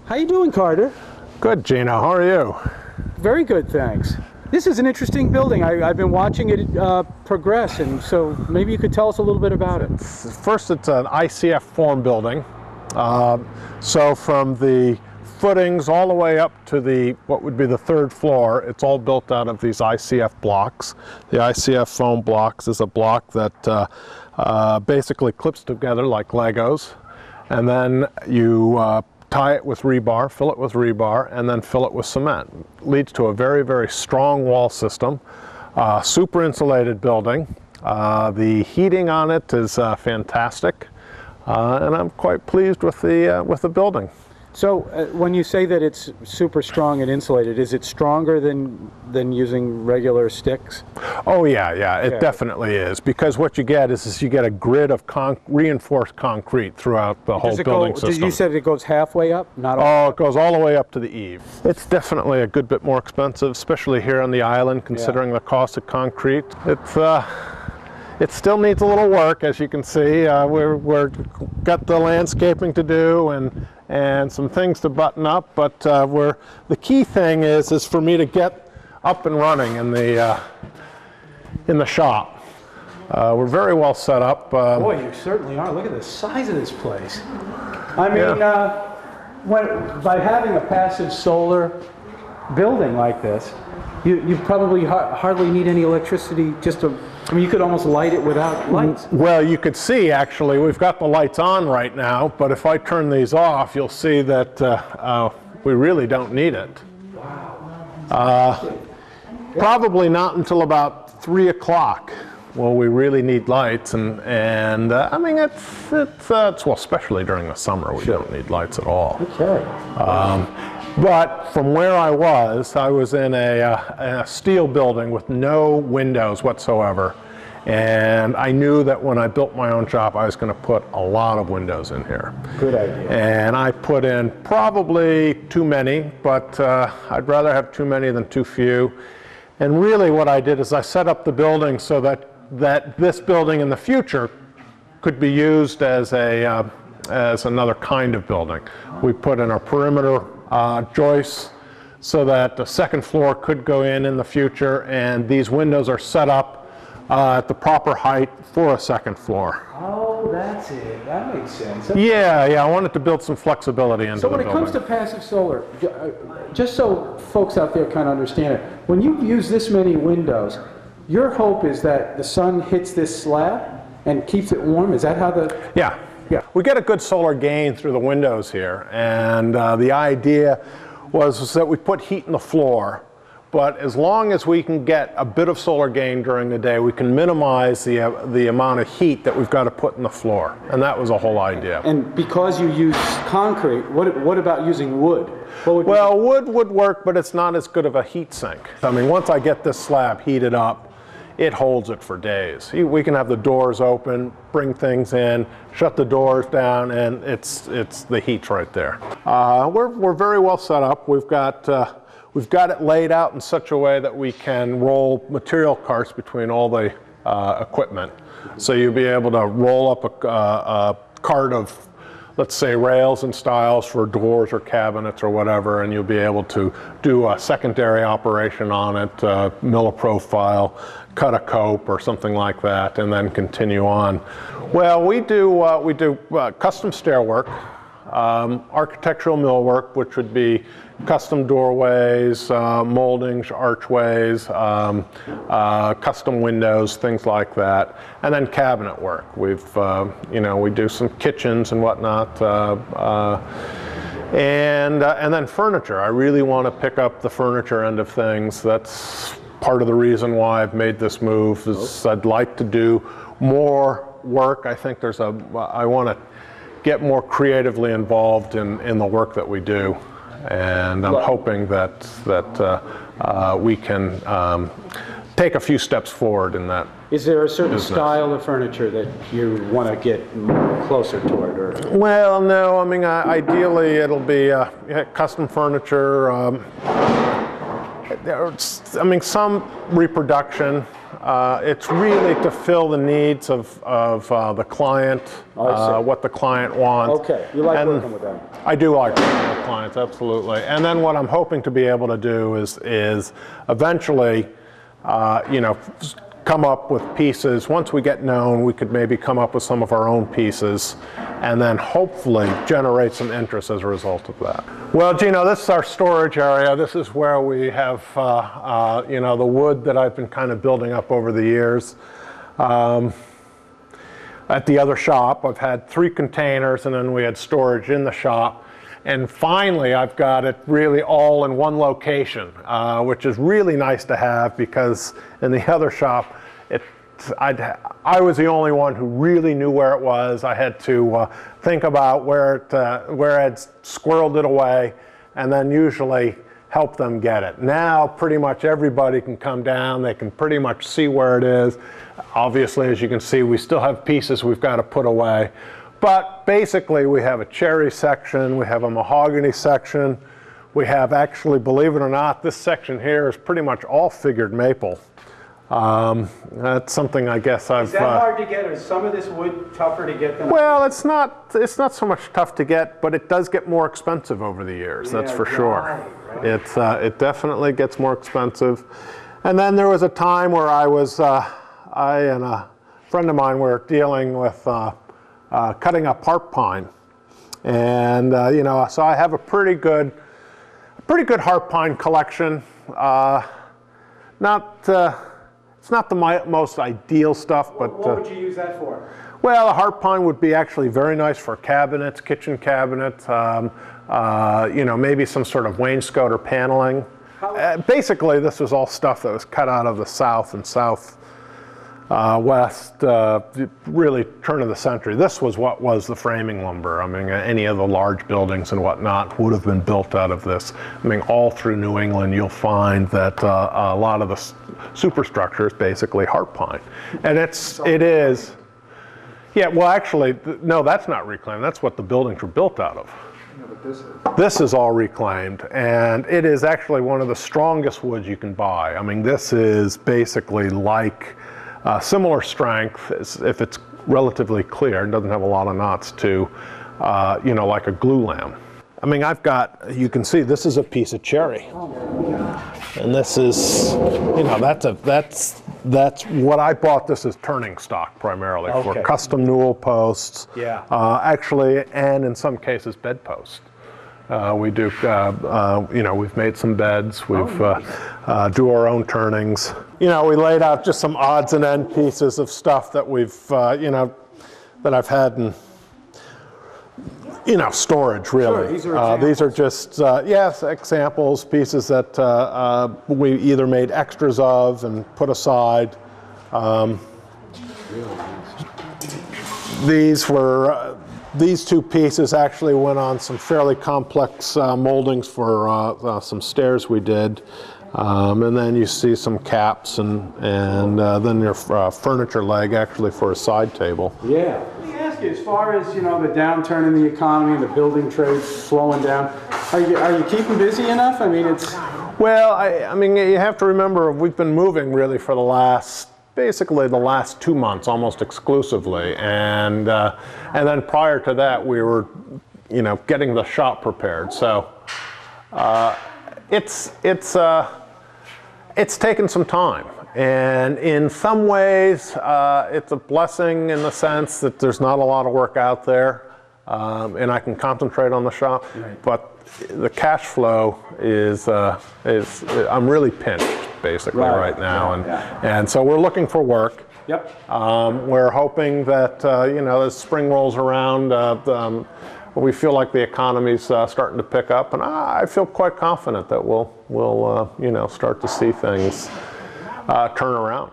How you doing, Carter? Good, Gino. How are you? Very good, thanks. This is an interesting building. I've been watching it progress, and so maybe you could tell us a little bit about it. First, it's an ICF form building. So from the footings all the way up to what would be the third floor, it's all built out of these ICF blocks. The ICF foam blocks is a block that basically clips together like Legos, and then you tie it with rebar, fill it with rebar, and then fill it with cement. Leads to a very, very strong wall system. Super insulated building. The heating on it is fantastic, and I'm quite pleased with the building. So when you say that it's super strong and insulated, is it stronger than using regular sticks? Oh yeah, it definitely is, because what you get is you get a grid of reinforced concrete throughout the whole building system. You said it goes halfway up? Not all? Oh, it goes all the way up to the eave. It's definitely a good bit more expensive, especially here on the island, considering the cost of concrete. It still needs a little work, as you can see. We're got the landscaping to do and some things to button up, but the key thing is for me to get up and running in the shop. We're very well set up. Boy, you certainly are. Look at the size of this place. I mean, by having a passive solar building like this, you probably hardly need any electricity. I mean, you could almost light it without lights. Well, you could see, actually, we've got the lights on right now, but if I turn these off, you'll see that we really don't need it. Wow. Probably not until about 3 o'clock will we really need lights, and I mean, it's well, especially during the summer, we don't need lights at all. Okay. But from where I was in a steel building with no windows whatsoever. And I knew that when I built my own shop, I was going to put a lot of windows in here. Good idea. And I put in probably too many, but I'd rather have too many than too few. And really what I did is I set up the building so that this building in the future could be used as another kind of building. We put in a perimeter joists so that the second floor could go in the future, and these windows are set up at the proper height for a second floor. Oh, that's it. That makes sense. Yeah, I wanted to build some flexibility into the building. So when it comes to passive solar, just so folks out there kind of understand it, when you use this many windows, your hope is that the sun hits this slab and keeps it warm? Is that how the... Yeah. We get a good solar gain through the windows here, and the idea was that we put heat in the floor, but as long as we can get a bit of solar gain during the day, we can minimize the amount of heat that we've got to put in the floor, and that was the whole idea. And because you use concrete, what about using wood? Well, wood would work, but it's not as good of a heat sink. I mean, once I get this slab heated up, it holds it for days. We can have the doors open, bring things in, shut the doors down, and it's the heat right there. We're very well set up. We've got it laid out in such a way that we can roll material carts between all the equipment. So you'll be able to roll up a cart of, let's say, rails and stiles for doors or cabinets or whatever, and you'll be able to do a secondary operation on it, mill a profile, cut a cope or something like that, and then continue on. Well, we do custom stair work, architectural millwork, which would be custom doorways, moldings, archways, custom windows, things like that, and then cabinet work. We do some kitchens and whatnot, and then furniture. I really want to pick up the furniture end of things. That's part of the reason why I've made this move. Is I'd like to do more work. I think I want to get more creatively involved in the work that we do, and I'm hoping that we can take a few steps forward in that. Is there a certain business. style of furniture that you want to get closer toward? Or? Well, no. I mean, ideally it'll be custom furniture. Some reproduction. It's really to fill the needs of the client, I see. what the client wants. Okay, you like And working with them. I do like working with clients, absolutely. And then what I'm hoping to be able to do is eventually, you know, come up with pieces. Once we get known, we could maybe come up with some of our own pieces and then hopefully generate some interest as a result of that. Well, Gino, this is our storage area. This is where we have, you know, the wood that I've been kind of building up over the years. At the other shop, I've had 3 containers, and then we had storage in the shop. And finally, I've got it really all in one location, which is really nice to have, because in the other shop, I was the only one who really knew where it was. I had to think about where I'd squirreled it away, and then usually help them get it. Now, pretty much everybody can come down. They can pretty much see where it is. Obviously, as you can see, we still have pieces we've got to put away. But basically, we have a cherry section, we have a mahogany section, we have, actually, believe it or not, this section here is pretty much all figured maple. That's something I guess I've... Is that hard to get, or is some of this wood tougher to get than... Well, it's not so much tough to get, but it does get more expensive over the years, that's for sure. Right. It definitely gets more expensive. And then there was a time where I and a friend of mine were dealing with cutting up harp pine. And, you know, so I have a pretty good harp pine collection. It's not the most ideal stuff, but... What would you use that for? Well, a harp pine would be actually very nice for cabinets, kitchen cabinets, you know, maybe some sort of wainscot or paneling. Basically, this was all stuff that was cut out of the South and Southwest, really turn of the century. This was what was the framing lumber. I mean, any of the large buildings and whatnot would have been built out of this. I mean, all through New England, you'll find that a lot of the superstructure is basically harp pine. And it is, yeah, well, actually, no, that's not reclaimed. That's what the buildings were built out of. No, but this is... This is all reclaimed, and it is actually one of the strongest woods you can buy. I mean, this is basically like similar strength, if it's relatively clear and doesn't have a lot of knots, to, you know, like a glue lamb. I mean, I've got, you can see this is a piece of cherry. And this is, you know, that's what I bought this as turning stock primarily for custom newel posts. Yeah. Actually, and in some cases, bedposts. We do, you know, we've made some beds. We've do our own turnings. You know, we laid out just some odds and end pieces of stuff that we've, you know, that I've had in, you know, storage, really. Sure, these are just, yes, examples, pieces that we either made extras of and put aside. These two pieces actually went on some fairly complex moldings for some stairs we did. And then you see some caps and then your furniture leg actually for a side table. Yeah. Let me ask you, as far as, you know, the downturn in the economy and the building trade slowing down, are you keeping busy enough? I mean, it's... Well, I mean, you have to remember we've been moving really for basically the last 2 months almost exclusively, and then prior to that we were, you know, getting the shop prepared. So it's taken some time, and in some ways it's a blessing in the sense that there's not a lot of work out there, and I can concentrate on the shop. Right. But the cash flow is I'm really pinched basically right now, and so we're looking for work. Yep. We're hoping that you know, as spring rolls around, we feel like the economy's starting to pick up, and I feel quite confident that we'll you know, start to see things turn around.